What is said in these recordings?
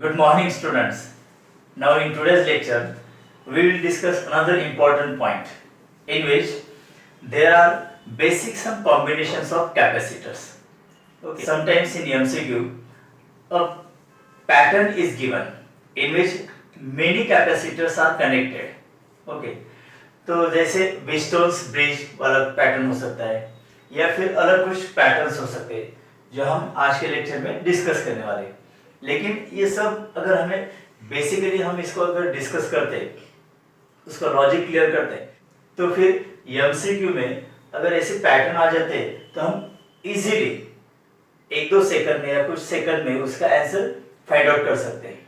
Good morning, students. Now, in today's lecture, we will discuss another important point in which there are basic some combinations of capacitors. Okay. Sometimes in MCQ, a pattern is given in which many capacitors are connected. Okay. तो जैसे विस्टोन्स bridge वाला pattern हो सकता है या फिर अलग कुछ पैटर्न्स हो सकते हैं जो हम आज के लेक्चर में डिस्कस करने वाले हैं। लेकिन ये सब अगर हमें बेसिकली हम इसको अगर डिस्कस करते उसका लॉजिक क्लियर करते तो फिर एमसीक्यू में अगर ऐसे पैटर्न आ जाते तो हम इजीली 1-2 सेकंड में या कुछ सेकंड में उसका आंसर फाइंड आउट कर सकते हैं।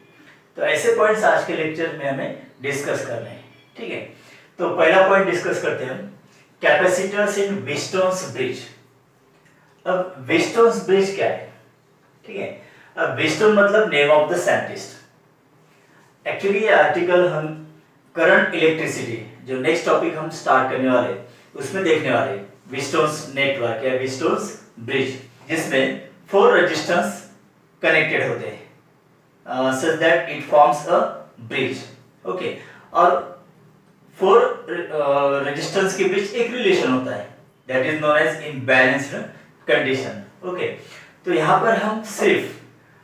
तो ऐसे पॉइंट्स आज के लेक्चर में हमें डिस्कस करने हैं। ठीक है, तो पहला पॉइंट डिस्कस करते हैं हम कैपेसिटर्स इन विस्टोन्स ब्रिज। अब विस्टोन्स ब्रिज क्या है? ठीक है, अब विस्टोन मतलब name of the scientist. Actually ये आर्टिकल हम करंट इलेक्ट्रिसिटी जो नेक्स्ट टॉपिक हम स्टार्ट करने वाले उसमें देखने वाले विस्टोन्स नेटवर्क या विस्टोन्स ब्रिज, जिसमें 4 रेजिस्टेंस कनेक्टेड होते हैं so that it forms a bridge. Okay, और 4 रेजिस्टेंस के बीच एक रिलेशन होता है that is known as imbalanced condition. Okay, तो यहाँ पर हम सिर्फ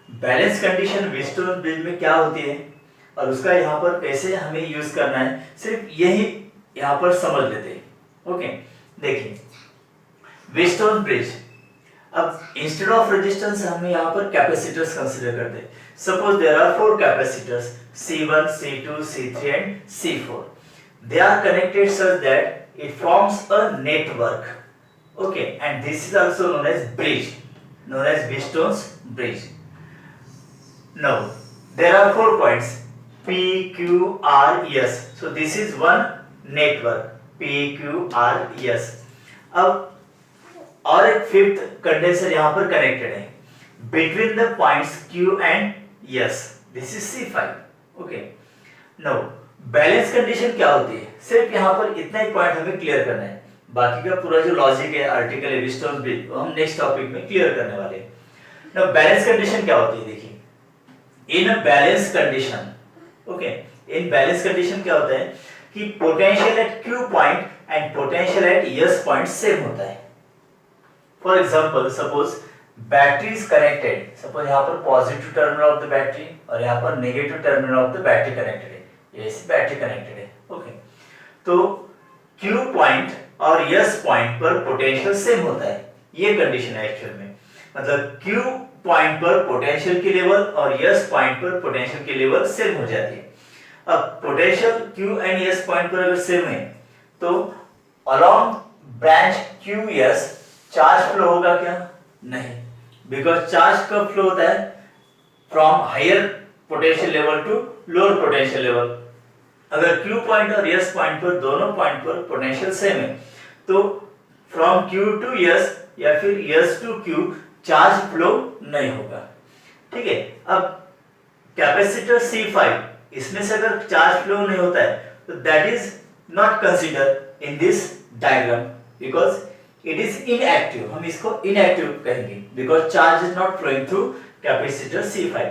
बैलेंस कंडीशन विस्टोन ब्रिज में क्या होती है और उसका यहाँ पर कैसे हमें यूज करना है सिर्फ यही यहाँ पर समझ लेते हैं। ओके, देखिए विस्टोन ब्रिज, अब इंस्टेड ऑफ रेजिस्टेंस हम यहाँ पर कैपेसिटर्स कंसीडर करते हैं। Suppose there are 4 capacitors C1, C2, C3 and C4. They are connected such that it forms a network. Okay, and this is also known as bridge, known as Wheatstone's bridge. Now, there are 4 points P, Q, R, S. So this is one network P, Q, R, S. अब और एक fifth condenser यहाँ पर connected है between the points Q and S. This is C5. Okay. Now, balance condition क्या होती है? सिर्फ यहाँ पर इतना ही पॉइंट हमें क्लियर करना है, बाकी का पूरा जो लॉजिक है आर्टिकल है विस्टोन ब्रिज वो हम नेक्स्ट टॉपिक में क्लियर करने वाले हैं। नाउ बैलेंस कंडीशन क्या होती है? देखिए in a balance condition, okay, in balance condition क्या होता है कि potential at Q point and potential at S point same होता है। For example suppose battery is connected, suppose यहाँ पर positive terminal of the battery और यहाँ पर negative terminal of the battery connected है, ऐसी बैटरी कनेक्टेड है। ओके, तो Q पॉइंट और S पॉइंट पर पोटेंशियल सेम होता है, ये कंडीशन है एक्चुअल में। मतलब Q पॉइंट पर पोटेंशियल की लेवल और S पॉइंट पर पोटेंशियल की लेवल सेम हो जाती है। अब potential Q and S point पर अगर सेम है तो along branch QS charge flow होगा क्या? नहीं, बिकॉज चार्ज कब फ्लो होता है? From higher potential level to lower potential level. अगर Q पॉइंट और S पॉइंट पर दोनों पॉइंट पर पोटेंशियल सेम है तो फ्रॉम Q टू S या फिर S to Q charge flow नहीं होगा। ठीक है, अब कैपेसिटर C5 इसमें से अगर चार्ज फ्लो नहीं होता है तो that is not consider in this diagram because it is inactive. हम इसको इनएक्टिव कहेंगे because charge is not flowing through capacitor C5।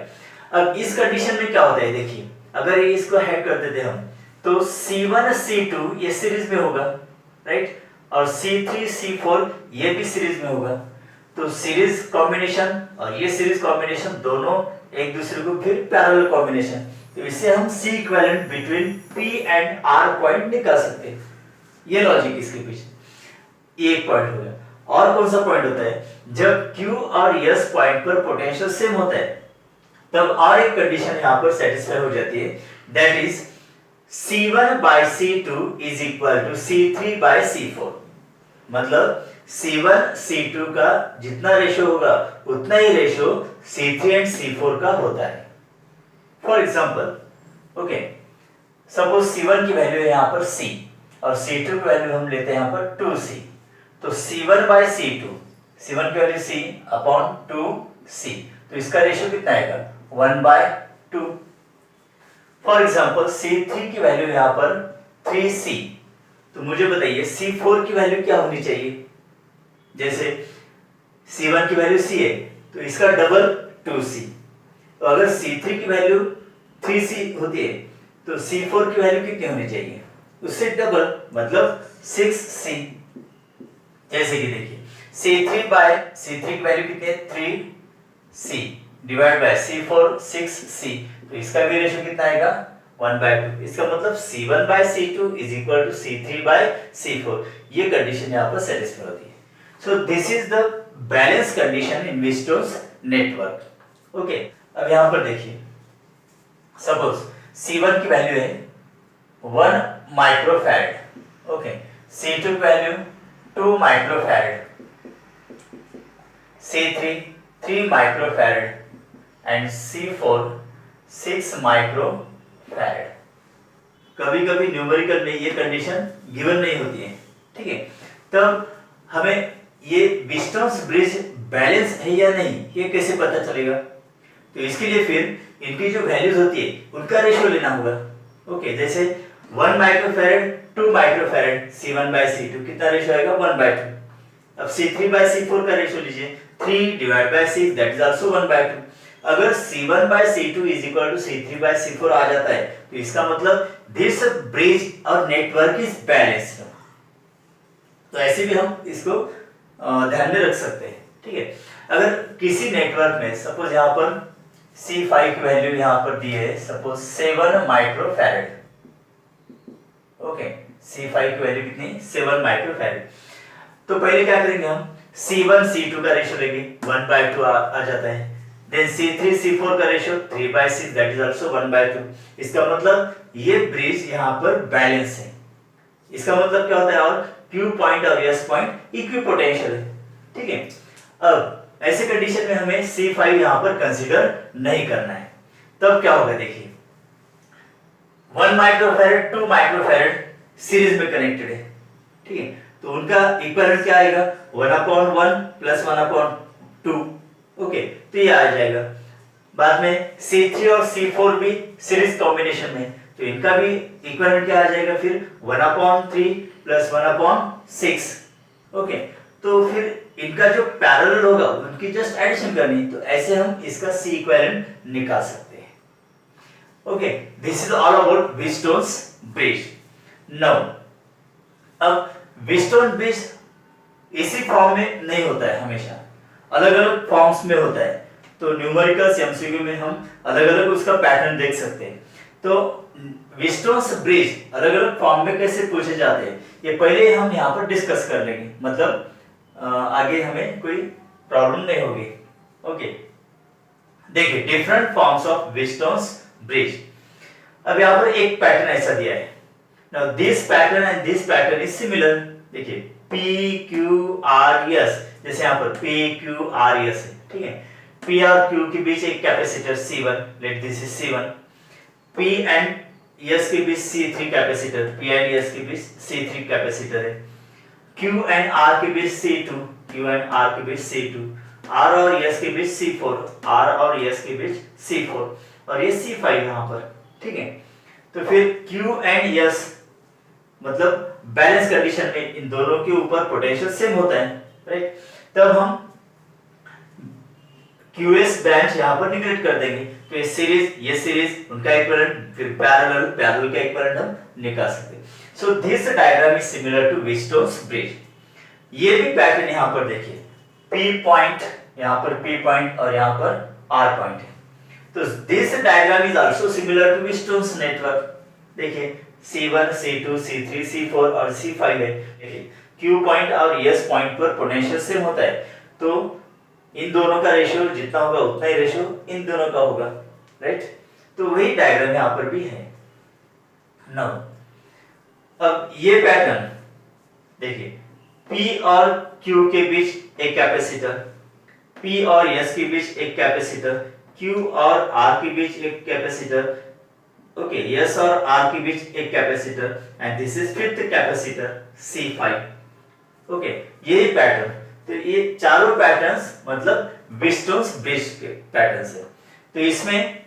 अब इस कंडीशन में क्या होता है? देखिए अगर इसको हेड कर देते हम तो C1 C2 ये सीरीज में होगा, राइट, और C3 C4 ये भी सीरीज में होगा। तो सीरीज कॉम्बिनेशन और ये सीरीज कॉम्बिनेशन दोनों एक दूसरे को फिर पैरेलल कॉम्बिनेशन, तो इससे हम C equivalent between P and R point निकाल सकते हैं। ये लॉजिक इसके पीछे एक पॉइंट हो गया। और कौन सा पॉइंट होता है? जब Q और S पॉइंट पर पोटेंशियल सेम होता है तब और एक कंडीशन यहाँ पर सेटिस्फाई हो जाती है, that is C1 by C2 is equal to C3 by C4। मतलब C1 C2 का जितना रेशो होगा उतना ही रेशो C3 एंड C4 का होता है। For example, okay, suppose C1 की वैल्यू है यहाँ पर C और C2 की वैल्यू हम लेते हैं यहाँ पर 2C, तो C1 by C2, C1 की वैल्यू C अपॉन 2C, तो इसका रेशो कितना आएगा? 1/2। फॉर एग्जाम्पल C3 की वैल्यू यहाँ पर 3C, तो मुझे बताइए C4 की वैल्यू क्या होनी चाहिए? जैसे C1 की वैल्यू C है तो इसका डबल 2C, तो अगर C3 की वैल्यू 3C होती है तो C4 की वैल्यू कितनी होनी चाहिए, उससे डबल, मतलब 6C। जैसे कि देखिए C3 की वैल्यू कितनी है, 3C divide by C4 6C, तो इसका भी रेशियो कितना आएगा, 1/2। इसका मतलब C1/C2 is equal to C3/C4। ये कंडीशन यहाँ पर सेटिस्फाई होती है। So this is the balance condition in Wheatstone's network. Okay, अब यहाँ पर देखिए, सपोज C1 की वैल्यू है 1 माइक्रोफैरड, ओके, C2 की value 2 microfarad, C3 3 microfarad and C4 6 microfarad. कभी कभी न्यूमेरिकल में ये कंडीशन गिवन नहीं होती है, ठीक है, तब हमें ये वीटस्टोन्स ब्रिज बैलेंस है या नहीं ये कैसे पता चलेगा, तो इसके लिए फिर इनकी जो वैल्यूज होती है उनका रेशियो लेना होगा। ओके, जैसे 1 माइक्रोफैरड 2 माइक्रोफैरड C1/C2 कितना रेशियो आएगा, 1/2। अब C3/C4 का रेशियो लीजिए, 3 divide by 6 that is also 1/2। अगर C1/C2 is equal to C3/C4 आ जाता है तो इसका मतलब दिस ब्रिज और नेटवर्क इज बैलेंस्ड। तो ऐसे भी हम इसको ध्यान में रख सकते हैं, ठीक है। अगर किसी नेटवर्क में सपोज यहाँ पर C5 की वैल्यू यहाँ पर दी है सपोज 7 माइक्रोफैरड, ओके, C5 की वैल्यू कितनी, 7 माइक्रोफैरड। तो पहले क्या करेंगे हम, C1 C2 का रेशियो लेंगे, 1/2 आ जाता है। देन C3 C4 का रेशियो 3/6 दैट इज आल्सो 1/2। इसका मतलब ये ब्रिज यहाँ पर बैलेंस है। इसका मतलब क्या होता है, और Q पॉइंट और S पॉइंट इक्विपोटेंशियल है, ठीक है। अब ऐसे कंडीशन में हमें C5 यहाँ पर कंसीडर नहीं करना है। तब क्या होगा देखिए, 1 माइक्रोफैरड 2 माइक्रोफैरड सीरीज में कनेक्टेड है, ठीक है, तो उनका इक्विवेलेंट क्या आएगा, 1/1 प्लस 1/2, ओके, तो ये आ जाएगा। बाद में C3 और C4 भी सीरीज कॉम्बिनेशन में, तो इनका भी इक्विवेलेंट क्या आ जाएगा फिर 1/3 प्लस 1/6, ओके। तो फिर इनका जो पैरेलल होगा उनकी जस्ट एडिशन करनी, तो ऐसे हम इसका C इक्विवेलेंट निकाल सकते हैं। Okay, this is all about Wheatstone's bridge. Now अब वीटस्टोन ब्रिज इसी फॉर्म में नहीं होता है, हमेशा अलग अलग फॉर्म्स में होता है। तो न्यूमेरिकल्स एमसीक्यू में हम अलग अलग उसका पैटर्न देख सकते हैं। तो वीटस्टोन्स ब्रिज अलग अलग फॉर्म में कैसे पूछे जाते हैं ये पहले हम यहाँ पर डिस्कस कर लेंगे, मतलब आगे हमें कोई प्रॉब्लम नहीं होगी। ओके, देखिए डिफरेंट फॉर्म्स ऑफ वीटस्टोन्स ब्रिज। अब यहाँ पर एक पैटर्न ऐसा दिया है, now this pattern and this pattern is similar. देखिए PQRS, जैसे यहाँ पर PQRS है, ठीक है, P और Q के बीच एक capacitor C1, late this is C1, P and S के बीच C3 capacitor, P and S के बीच C3 कैपेसिटर है, Q एंड R के बीच C2, Q एंड R के बीच C2, R और S के बीच C4, R और S के बीच C4, और ये C5 यहाँ पर, ठीक है। तो फिर Q एंड S मतलब बैलेंस कंडीशन में इन दोनों के ऊपर पोटेंशियल सेम होता है, राइट। तब हम QS ब्रांच यहाँ पर निगलेक्ट कर देंगे, तो ये सीरीज उनका इक्विवेलेंट, फिर पैरेलल का इक्विवेलेंट हम निकाल सकते हैं। So this diagram is similar to Wheatstone's bridge. ये भी पैटर्न यहाँ पर देखिए, P पॉइंट, यहाँ पर P पॉइंट और यहाँ पर R पॉइंट है। तो this diagram is also similar to Wheatstone's network. देखिए C1 C2 C3 C4 और C5 है। देखिए Q पॉइंट और S पॉइंट पर पोटेंशियल सेम होता है, तो इन दोनों का रेशियो जितना होगा उतना ही रेशियो इन दोनों का होगा, राइट। तो वही डायग्राम यहाँ पर भी है। नाउ अब ये पैटर्न देखिए, P और Q के बीच एक कैपेसिटर, P और S के बीच एक कैपेसिटर, Q और R के बीच एक कैपेसिटर, ओके, S और R के बीच एक capacitor, and this is fifth capacitor C5, okay. यही पैटर्न, तो ये चारों पैटर्न्स मतलब वीटस्टोन्स ब्रिज के पैटर्न्स है। तो इसमें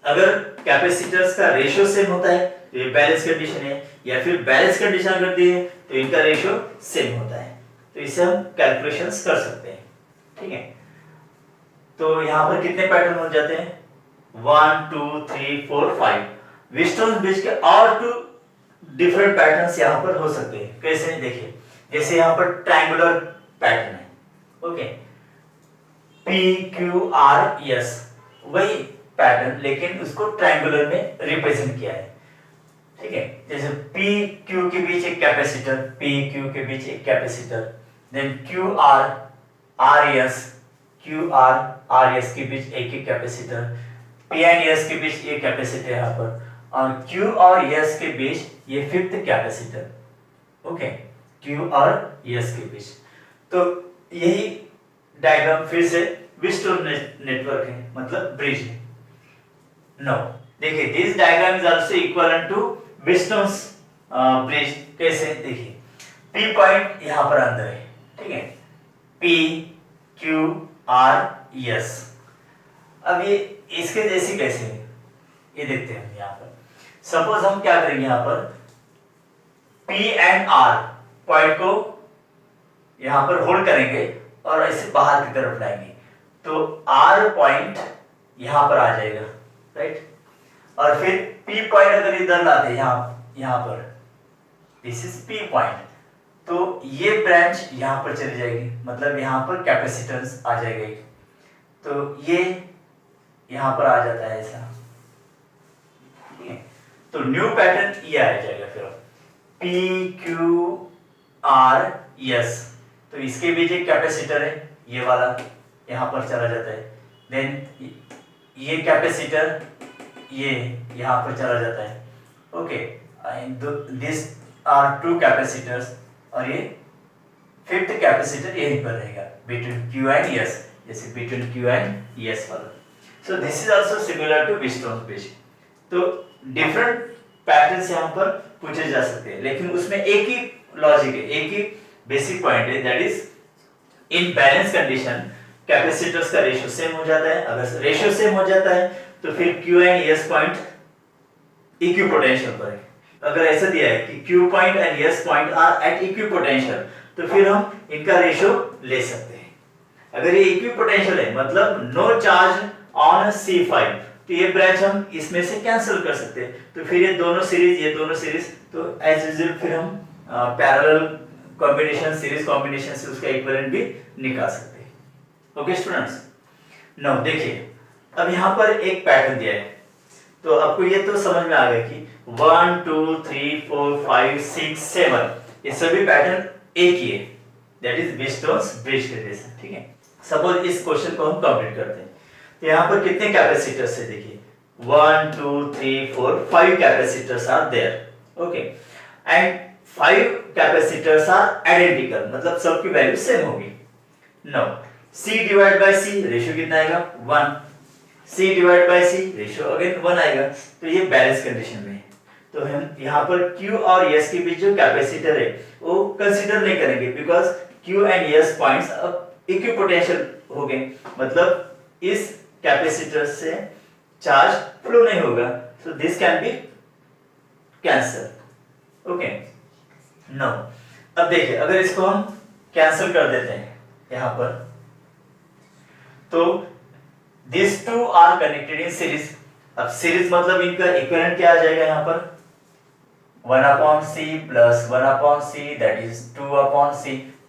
अगर कैपेसिटर्स का रेशियो सेम होता है तो ये बैलेंस कंडीशन है, या फिर बैलेंस कंडीशन अगर दी है तो इनका रेशियो सेम होता है, तो इसे हम कैलकुलेशंस कर सकते हैं, ठीक है। तो यहाँ पर कितने पैटर्न हो जाते हैं? 1 2 3 4 5। व्हीटस्टोन ब्रिज के और 2 डिफरेंट पैटर्न्स यहाँ पर हो सकते हैं। कैसे? देखिए, जैसे यहाँ पर ट्रायंगुलर पैटर्न है, ओके, PQRS, वही पैटर्न लेकिन उसको ट्रायंगुलर में रिप्रेजेंट किया है, ठीक है। जैसे PQ के बीच एक कैपेसिटर, PQ के बीच एक कैपेसिटर, देन QRS के बीच एक कैपेसिटर, P एंड S के बीच एक कैपेसिटर यहाँ पर, और Q और S के बीच ये 5th कैपेसिटर, ओके, Q और S के बीच। तो यही डायग्राम फिर से व्हीटस्टोन नेटवर्क है, मतलब ब्रिज है। नो, देखिए, this diagram is also equivalent to Wheatstone's bridge. कैसे? देखिए, P पॉइंट यहाँ पर अंदर है, ठीक है, PQRS। अब ये इसके जैसी कैसे है, ये देखते हैं हम यहाँ पर। सपोज हम क्या करेंगे, यहाँ पर P एंड R पॉइंट को यहाँ पर होल्ड करेंगे और ऐसे बाहर की तरफ लाएंगे, तो R पॉइंट यहाँ पर आ जाएगा, राइट। और फिर P पॉइंट अगर इधर लाते हैं, यहाँ पर, दिस इज P पॉइंट, तो ये ब्रांच यहाँ पर चली जाएगी, मतलब यहाँ पर कैपेसिटेंस आ जाएगा, तो ये यहाँ पर आ जाता है ऐसा, ठीक है। तो न्यू पैटर्न ये आ जाएगा फिर PQRS, तो इसके बीच एक कैपेसिटर है, ये वाला यहाँ पर चला जाता है, देन ये कैपेसिटर ये यहाँ पर चला जाता है, ओके, दिस आर 2 कैपेसिटर्स, और ये 5th कैपेसिटर यहीं पर रहेगा बिटवीन Q एंड S, जैसे बिटवीन Q एंड S वाला। So this is also similar to Wheatstone bridge. तो डिफरेंट पैटर्न्स यहाँ पर पूछे जा सकते हैं, लेकिन उसमें एक ही लॉजिक है, एक ही बेसिक पॉइंट है, that is in balance condition capacitors का रेशियो सेम हो जाता है। अगर रेशियो सेम हो जाता है तो फिर Q and S point equipotential पर है। अगर ऐसा दिया है कि Q point and S point are at equipotential, तो फिर हम इनका रेशियो ले सकते हैं। अगर ये इक्विपोटेंशियल है, मतलब नो चार्ज ऑन C5, तो ये ब्रांच हम इसमें से कैंसिल कर सकते हैं, तो फिर ये दोनों सीरीज, तो एज यूजुअल फिर हम पैरेलल कॉम्बिनेशन, सीरीज कॉम्बिनेशन से उसका इक्विवेलेंट भी निकाल सकते हैं। ओके स्टूडेंट्स, नाउ देखिए, अब यहाँ पर एक पैटर्न दिया है, तो आपको ये तो समझ में आ गया कि 1 2 3 4 5 6 7 ये सभी पैटर्न एक ही है, दैट इज व्हीटस्टोन्स ब्रिज के जैसा, ठीक है। सपोज इस क्वेश्चन को हम कंप्लीट करते हैं, तो यहाँ पर कितने कैपेसिटर्स है, देखिए 1 2 3 4 5 capacitors are there, okay, and 5 capacitors are identical, मतलब सबकी वैल्यू सेम होगी। No, C divide by C ratio कितना आएगा? 1, C divide by C ratio again 1 आएगा, तो ये बैलेंस कंडीशन में है। तो हम यहाँ पर Q और S के बीच जो कैपेसिटर है वो कंसीडर नहीं करेंगे, because Q and S points अब इक्विपोटेंशियल हो गए, मतलब इस कैपेसिटर से चार्ज फ्लो नहीं होगा, so this can be cancel, okay. No, अब देखिए, अगर इसको हम कैंसिल कर देते हैं यहाँ पर, तो this two are connected in series. अब सीरीज मतलब इनका इक्विवेलेंट क्या आ जाएगा यहाँ पर? 1/C plus 1/C, that is 2/C,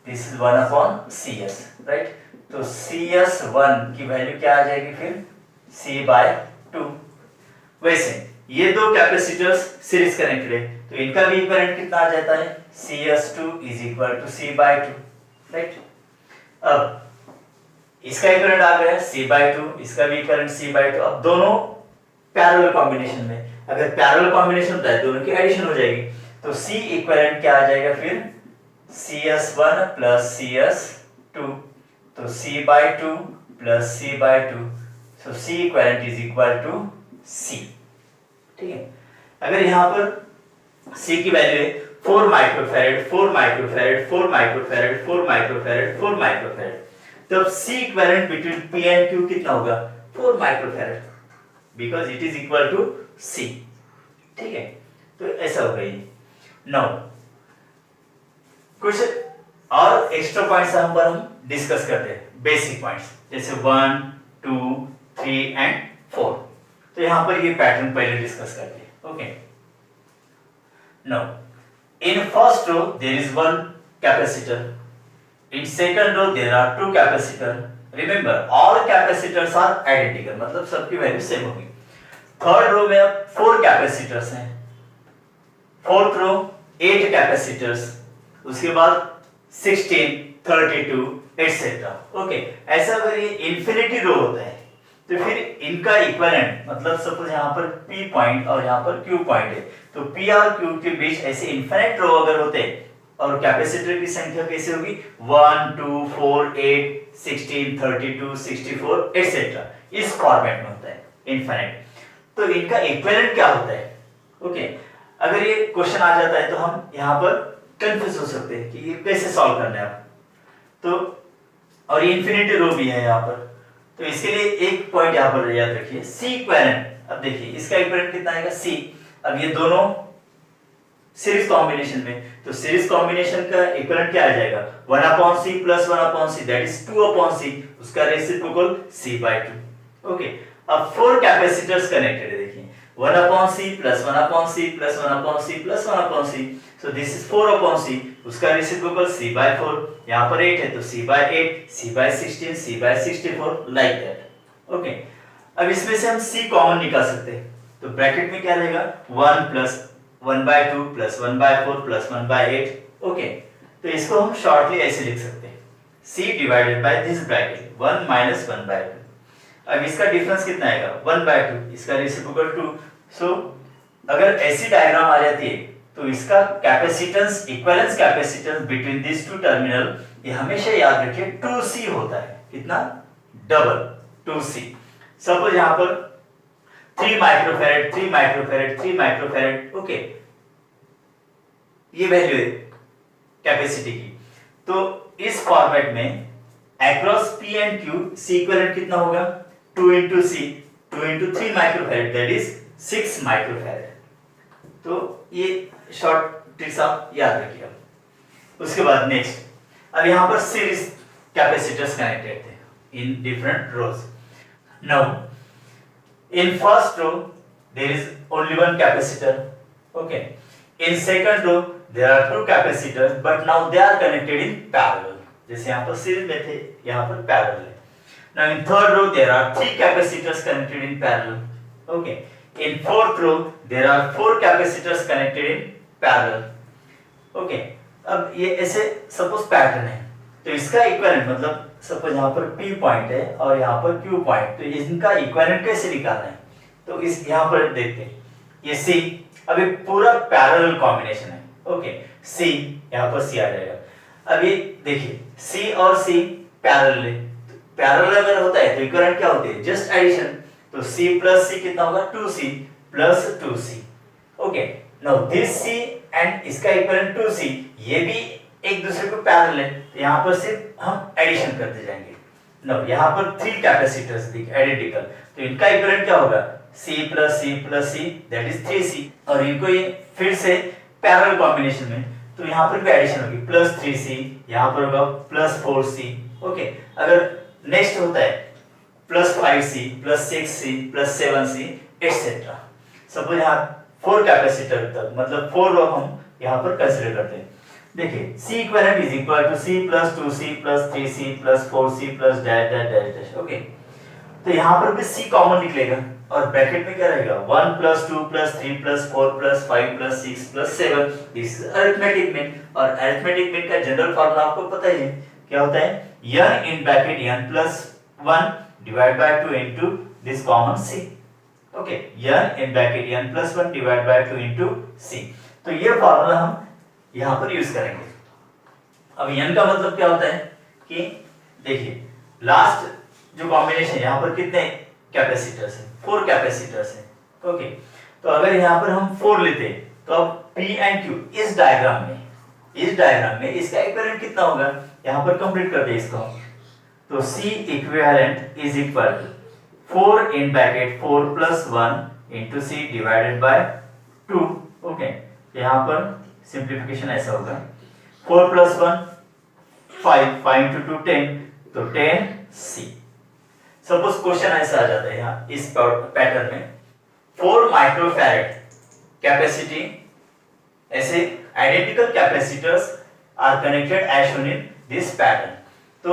this is 1/CS, right? तो CS1 की वैल्यू क्या आ जाएगी फिर? C/2। वैसे ये दो कैपेसिटर्स सीरीज कनेक्टेड है, तो इनका भी इक्विवेलेंट कितना आ जाता है? CS2 is equal to C/2, right? अब इसका इक्विवेलेंट आ गया C/2, इसका भी इक्विवेलेंट C/2। अब दोनों पैरेलल कॉम्बिनेशन में, अगर पैरेलल कॉम्बिनेशन होता है दोनों की एडिशन हो जाएगी, तो C इक्विवेलेंट क्या आ जाएगा फिर? CS1 plus CS2, तो C/2 plus C/2, so C equivalent is equal to C, ठीक है। अगर यहाँ पर C की वैल्यू है 4 microfarad, 4 microfarad, 4 microfarad, 4 microfarad, 4 microfarad, तब C equivalent between P and Q कितना होगा? 4 microfarad, because it is equal to C, ठीक है। तो ऐसा होगा ये। नाउ कुछ और एक्स्ट्रा पॉइंट्स हम डिस्कस करते हैं, बेसिक पॉइंट्स, जैसे 1 2, 3 एंड 4। तो यहाँ पर ये पैटर्न पहले डिस्कस करते हैं। Okay, now in first row there is one capacitor, in second row there are two capacitor. Remember all capacitors are identical, मतलब सबकी वैल्यू सेम होगी। थर्ड रो में अब 4 कैपेसिटर्स हैं, फोर्थ रो 8 कैपेसिटर्स, उसके बाद 16, 32 एटसेट्रा। ओके, ऐसा अगर ये इंफिनिटी रो होता है तो फिर इनका इक्विवेलेंट, मतलब सपोज यहाँ पर P पॉइंट और यहाँ पर Q पॉइंट है, तो P और Q के बीच ऐसे इनफिनिट रो अगर होते हैं और कैपेसिटर की संख्या कैसे होगी 1, 2, 4, 8, 16, 32, 64 एटसेट्रा, इस फॉर्मेट में होता है इनफिनिट। तो इनका इक्विवेलेंट क्या होता है? ओके, अगर ये क्वेश्चन आ जाता है तो हम यहाँ पर कंफ्यूज हो सकते हैं कि ये कैसे सॉल्व करना है। तो और ये इंफिनिटी रो भी है यहाँ पर, तो इसके लिए एक पॉइंट यहाँ पर याद रखिए, सी इक्विवेलेंट। अब देखिए इसका इक्विवेलेंट कितना आएगा सी। अब ये दोनों सीरीज कॉम्बिनेशन में, तो सीरीज कॉम्बिनेशन का इक्विवेलेंट क्या आ जाएगा 1/c + 1/c, that is 2/c, उसका रेसिप्रोकल c/2। ओके, अब 4 कैपेसिटर्स कनेक्टेड है, देखिए 1/c + 1/c + 1/c + 1/c, so this is 4/c, उसका रेसिप्रोकल c/4, यहाँ पर 8 है तो c/8, c/16, c/64 like that. Okay, अब इसमें से हम c कॉमन निकाल सकते हैं, तो ब्रैकेट में क्या रहेगा 1 + 1/2 + 1/4 + 1/8। ओके, तो इसको हम शॉर्टली ऐसे लिख सकते हैं c divided by this bracket 1 - 1/2। अब इसका डिफरेंस कितना आएगा 1/2, इसका रेसिप्रोकल 2। सो अगर ऐसी डायग्राम आ जाती है तो इसका capacitance, equivalence capacitance between this two terminal, ये हमेशा याद रखिए 2c होता है। कितना? Double 2c। सपोज यहाँ पर 3 माइक्रोफैरड, 3 माइक्रोफैरड, 3 माइक्रोफैरड। ओके, ये वैल्यू है कैपेसिटी की। तो इस फॉर्मेट में across P and Q C equivalent कितना होगा 2 × C, 2 × 3 microfarad, that is 6 microfarad. तो ये शॉर्ट ट्रिक्स आप याद रखिए। उसके बाद नेक्स्ट, अब यहाँ पर सीरीज कैपेसिटर्स कनेक्टेड थे in different rows. Now in first row there is only one capacitor. Okay, in second row there are 2 capacitors but now they are connected in parallel, जैसे यहाँ पर सीरीज में थे, यहाँ पर पैरेलल है। Now in third row there are 3 capacitors connected in parallel. Okay. In fourth row there are 4 capacitors connected in parallel. Okay. अब ये ऐसे सपोज पैटर्न है, तो इसका इक्विवेलेंट, मतलब सपोज यहाँ पर P पॉइंट है और यहाँ पर Q पॉइंट, तो इनका इक्विवेलेंट कैसे निकालना है? तो इस यहाँ पर देखते हैं, ये C, अब ये पूरा पैरेलल कॉम्बिनेशन है। ओके, C यहाँ पर C आ जाएगा। अब ये देखिए C और C पैरेलल है, पैरेलल अगर होता है तो इक्विवेलेंट क्या होते हैं? Just addition. तो C + C कितना होगा 2C + 2C। Okay, now this C and इसका इक्विवेलेंट 2C, ये भी एक दूसरे को पैरेलल है, तो यहाँ पर सिर्फ हम एडिशन करते जाएंगे। नाउ यहाँ पर 3 कैपेसिटर्स दिख आइडेंटिकल, तो इनका इक्विवेलेंट क्या होगा C + C + C, that is 3C, और इनको ये फिर से पैरेलल कॉम्बिनेशन में, तो यहाँ पर भी एडिशन होगी +3C, यहाँ पर होगा +4C। ओके, अगर नेक्स्ट होता है +5C +6C +7C etcetera. Suppose यहाँ 4 कैपेसिटर तक, मतलब 4 रो हम यहाँ पर कंसीडर करते हैं। देखिए C equivalent is equal to C + 2C + 3C + 4C + dash dash dash dash. Okay, तो यहाँ पर भी C कॉमन निकलेगा और ब्रैकेट में क्या रहेगा 1 + 2 + 3 + 4 + 5 + 6 + 7। दिस इज अरिथमेटिक मीन, और अरिथमेटिक मीन का जनरल फार्मूला आपको पता ही है, क्या होता है n in bracket n plus 1 divided by 2 into this common c. Okay, n in bracket n plus 1 divided by 2 into c. तो ये फार्मूला हम यहाँ पर यूज करेंगे। अब n का मतलब क्या होता है कि देखिए लास्ट जो कॉम्बिनेशन, यहाँ पर कितने कैपेसिटर्स हैं 4 कैपेसिटर्स हैं। ओके, तो अगर यहाँ पर हम 4 लेते हैं तो अब P and Q इस डायग्राम में इसका इक्विवेलेंट कितना होगा, यहाँ पर कंप्लीट कर दे इसको। तो C equivalent is equal to 4 in bracket 4 + 1 into C divided by 2। Okay, यहाँ पर सिंप्लीफिकेशन ऐसा होगा 4 + 1 5, 5 × 2 10, तो 10C। सपोज क्वेश्चन ऐसा आ जाता है यहाँ इस पैटर्न में 4 माइक्रोफैरेड कैपेसिटी, ऐसे identical capacitors are connected as shown in this pattern. तो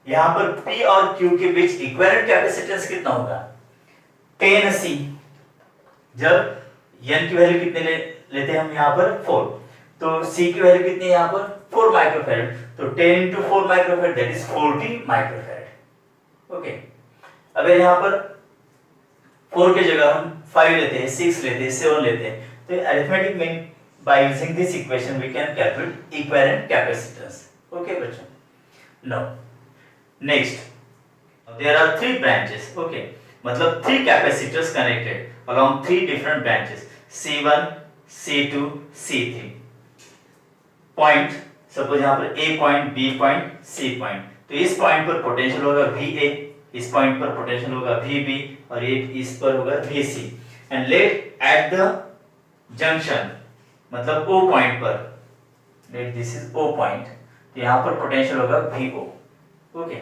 यहाँ पर P और Q के बीच इक्विवेलेंट कैपेसिटेंस कितना होगा 10C। जब N की वैल्यू कितने लेते हैं हम यहाँ पर 4, तो C की वैल्यू कितनी है यहाँ पर 4 माइक्रोफैरेड, तो 10 into 4 microfarad that is 40 microfarad. Okay, अगर यहाँ पर 4 की जगह हम 5 लेते हैं, 6 लेते हैं, 7 लेते हैं, तो arithmetic mean by using this equation we can calculate equivalent capacitance. Okay बच्चों, now next there are 3 branches. Okay, मतलब 3 capacitors connected along 3 different branches C1, C2, C3 point. Suppose यहाँ पर A point, B point, C point, तो इस point पर potential होगा VA, इस point पर पोटेंशियल होगा VB और ये इस पर होगा VC। And let at the junction मतलब O पॉइंट पर, let this is O point, तो यहाँ पर पोटेंशियल होगा VO। ओके,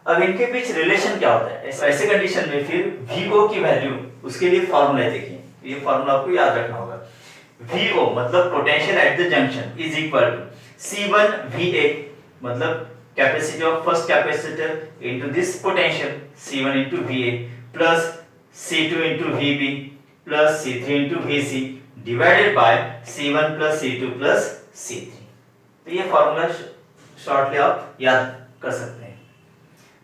अब इनके बीच रिलेशन क्या होता है ऐसे कंडीशन में? फिर VO की वैल्यू, उसके लिए फॉर्मूला देखिए, ये फॉर्मूला आपको याद रखना होगा। VO मतलब potential at the junction is equal to C1 VA मतलब capacity of first capacitor into this potential C1 into VA plus C2 into VB plus C3 into VC divided by C1 plus C2 plus C3। तो ये formula shortly आप याद कर सकते हैं।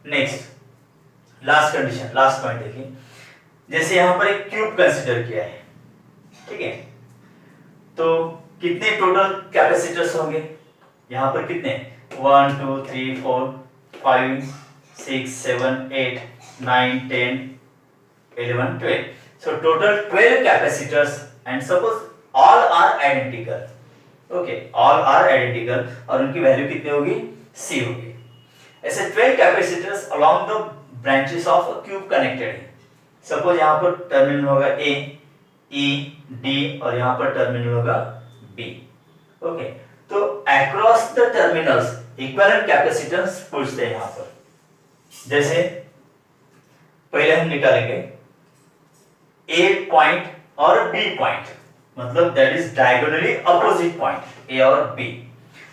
Next last condition, last point देखिए, जैसे यहां पर एक क्यूब कंसीडर किया है, ठीक है, तो कितने टोटल कैपेसिटर्स होंगे यहां पर? कितने? 1 2 3 4 5 6 7 8 9 10 11 12, so total 12 capacitors and suppose all are identical। Okay, all are identical और उनकी वैल्यू कितनी होगी? C होगी। ऐसे 12 capacitors along the branches of a cube connected है। सपोज यहाँ पर टर्मिनल होगा A, E, D और यहाँ पर टर्मिनल होगा B। ओके, तो across the terminals equivalent capacitance पूछते हैं यहाँ पर। जैसे पहले हम निकालेंगे A पॉइंट और B पॉइंट, मतलब that is diagonally opposite point A और B,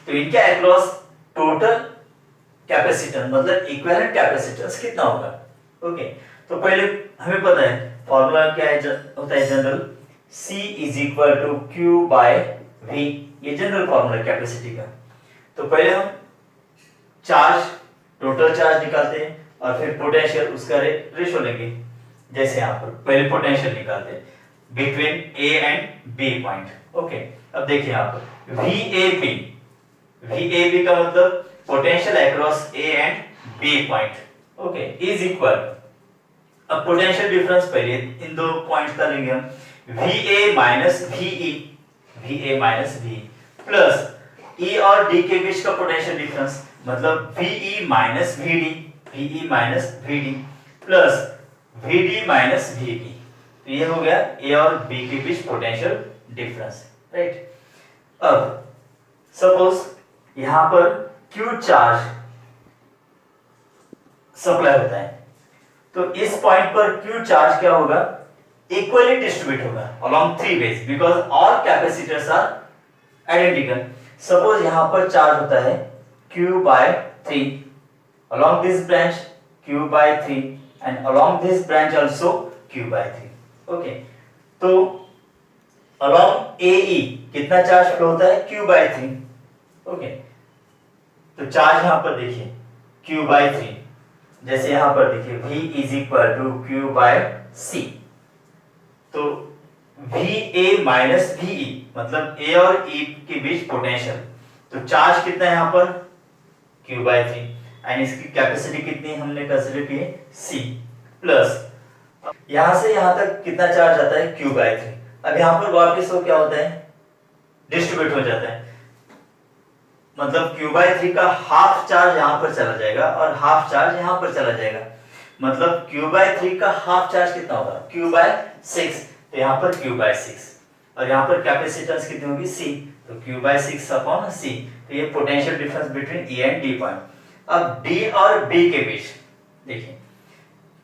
तो इनके अक्रॉस टोटल कैपेसिटेंस मतलब इक्विवेलेंट कैपेसिटेंस कितना होगा? ओके, तो पहले हमें पता है फॉर्मूला क्या है, होता है general C is equal to Q by V, ये जनरल फॉर्मूला कैपेसिटी का। तो पहले हम चार्ज, टोटल चार्ज निकालते हैं और फिर पोटेंशियल, उसका रेशो लेंगे। जैसे यहाँ पर पहले पोटेंशियल निकालते हैं between A and B point. Okay, अब देखिए यहाँ पर VAB का मतलब potential across A and B point, okay, is equal, अब पोटेंशियल डिफरेंस पहले इन दो पॉइंट्स का लेंगे हम, VA minus VE plus E और D के बीच का पोटेंशियल डिफरेंस मतलब VE minus VD plus VD minus VB, तो ये हो गया A और B के बीच पोटेंशियल डिफरेंस, राइट। अब सपोज यहां पर Q चार्ज सप्लाई होता है, तो इस पॉइंट पर Q चार्ज क्या होगा? इक्वली डिस्ट्रीब्यूट होगा along 3 ways because all capacitors are identical। Suppose यहां पर चार्ज होता है Q by 3 along this branch, Q by 3 and along this branch also Q by 3। Okay, तो along AE कितना चार्ज फ्लो होता है? Q by 3। ओके, तो charge यहां पर देखिए Q by 3, जैसे यहां पर देखिए V is equal to Q by C, तो VA माइनस VE मतलब A और E के बीच पोटेंशियल, तो चार्ज कितना है यहाँ पर? Q by 3 एंड इसकी कैपेसिटी कितनी हमने कंसीडर की है? C प्लस यहां से यहां तक कितना चार्ज आता है? Q by 3। अब यहां पर वापस वो क्या होता है? डिस्ट्रीब्यूट हो जाता है, मतलब Q by 3 का हाफ चार्ज यहां पर चला जाएगा और हाफ चार्ज यहां पर चला जाएगा, मतलब Q by 3 का हाफ चार्ज कितना होगा? Q by 6, तो यहां पर Q by 6 और यहां पर कैपेसिटेंस कितनी होगी? C, तो Q by 6 अपॉन C, तो ये potential difference between E and D point. अब D और B के बीच देखिए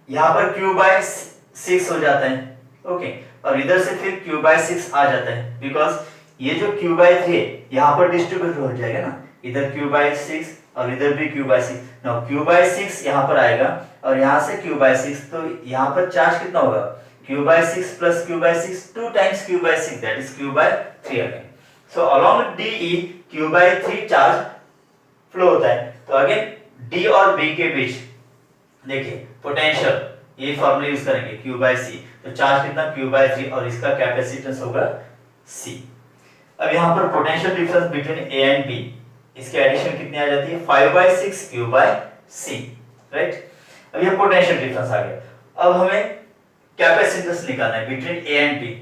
यहाँ पर q बाय 6 हो जाता है, ओके, और इधर से फिर q बाय 6 आ जाता है, बिकॉज ये जो q बाय 3 यहाँ पर डिस्ट्रीब्यूट हो जाएगा ना, इधर q बाय 6 और इधर भी q by 6, now q by 6 यहाँ पर आएगा और यहाँ से q बाय 6, तो यहाँ पर चार्ज कितना होगा, q by 6 plus q by 6, 2 times q by 6, that is q by 3 again. So along DE q by 3 charge flow होता है. तो अगेन D और B के बीच देखिए पोटेंशियल, ये फॉर्मूला यूज करेंगे q बाय c, तो चार्ज कितना q बाय 3 और इसका कैपेसिटेंस होगा c. अब यहाँ पर potential difference between a and b, इसकी एडिशन कितनी आ जाती है 5 by 6 q by c, right. अब ये पोटेंशियल डिफरेंस आ गया. अब हमें कैपेसिटेंस निकालना है बिटवीन a एंड b,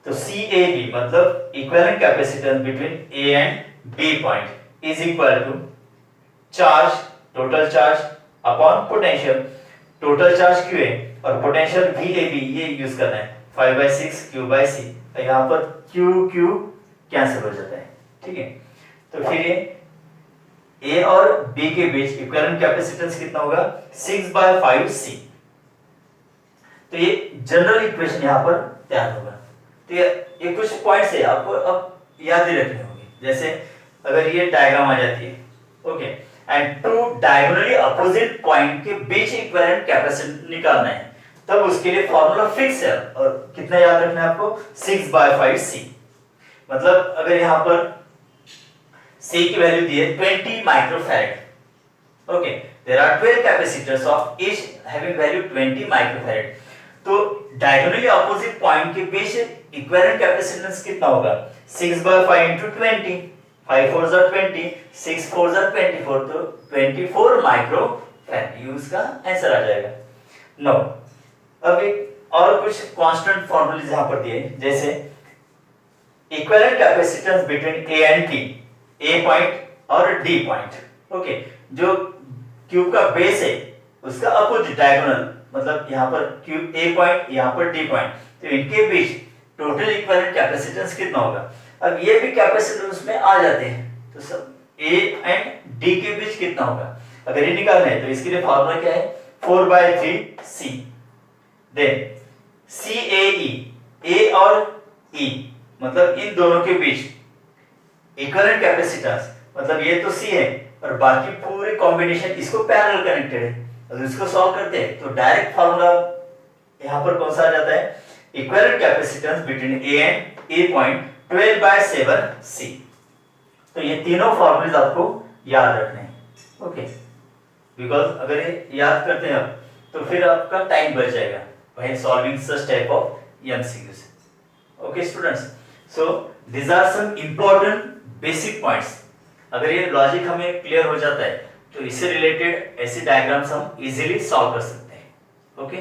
तो CAB मतलब equivalent capacitance between a and b point is equal to charge, total charge upon potential. Total charge q है और पोटेंशियल VAB ये यूज करना है 5 बाय 6 q बाय c. यहाँ पर q कैंसिल हो जाता है, ठीक है. तो फिर ये a और b के बीच इक्विवेलेंट कैपेसिटेंस कितना होगा 6 बाय 5 c. तो ये जनरल इक्वेशन यहाँ पर तैयार होगा. तो ये कुछ पॉइंट्स है आपको अब याद ही रखने होंगे. जैसे अगर ये डायग्राम आ जाती है, okay, and two diagonally opposite point के बीच इक्विवेलेंट कैपेसिटेंस निकालना है, तब उसके लिए फॉर्मूला फिक्स है. और कितना याद रखना है आपको 6 बाय 5 c. मतलब अगर यहाँ पर c की वैल्यू दी है 20 microfarad, okay, there are 12 capacitors of each having value 20 microfarad. तो डायगोनली अपोजिट पॉइंट के बीच इक्विवेलेंट कैपेसिटेंस कितना होगा 6 bye 5 into 20, 5 4s are 20, 6 4s are 24, तो 24 माइक्रोफैराड, ये उसका आंसर आ जाएगा. नो, अब एक और कुछ कांस्टेंट फॉर्मूले यहां पर दिए, जैसे equivalent capacitance between a and t, a point और d पॉइंट, ओके, जो क्यूब का बेस है उसका अपोजिट डायगोनल, मतलब यहाँ पर क्यूब a पॉइंट, यहाँ पर d पॉइंट, तो इनके बीच टोटल इक्विवेलेंट कैपेसिटेंस कितना होगा. अब ये भी कैपेसिटेंस में आ जाते हैं, तो सब a एंड d के बीच कितना होगा, अगर ये निकालना है तो इसके लिए फार्मूला क्या है 4 by 3 c. Then CAE, a और e, मतलब इन दोनों के बीच इक्विवेलेंट कैपेसिटेंस, मतलब ये तो c है और बाकी पूरे कॉम्बिनेशन इसको पैरेलल कनेक्टेड है. अगर इसको सॉल्व करते हैं तो डायरेक्ट फार्मूला यहाँ पर कौन सा आ जाता है, equivalent capacitance between a and a point 12 by 7 c. तो ये तीनों फॉर्मूलेज आपको याद रखने हैं, ओके, बिकॉज अगर ये याद करते हैं आप तो फिर आपका टाइम बच जाएगा while solving such type of MCQs. Okay students, so these are some important basic points. अगर ये लॉजिक हमें क्लियर हो जाता है तो इससे रिलेटेड ऐसे डायग्राम्स हम इजीली सॉल्व कर सकते हैं. ओके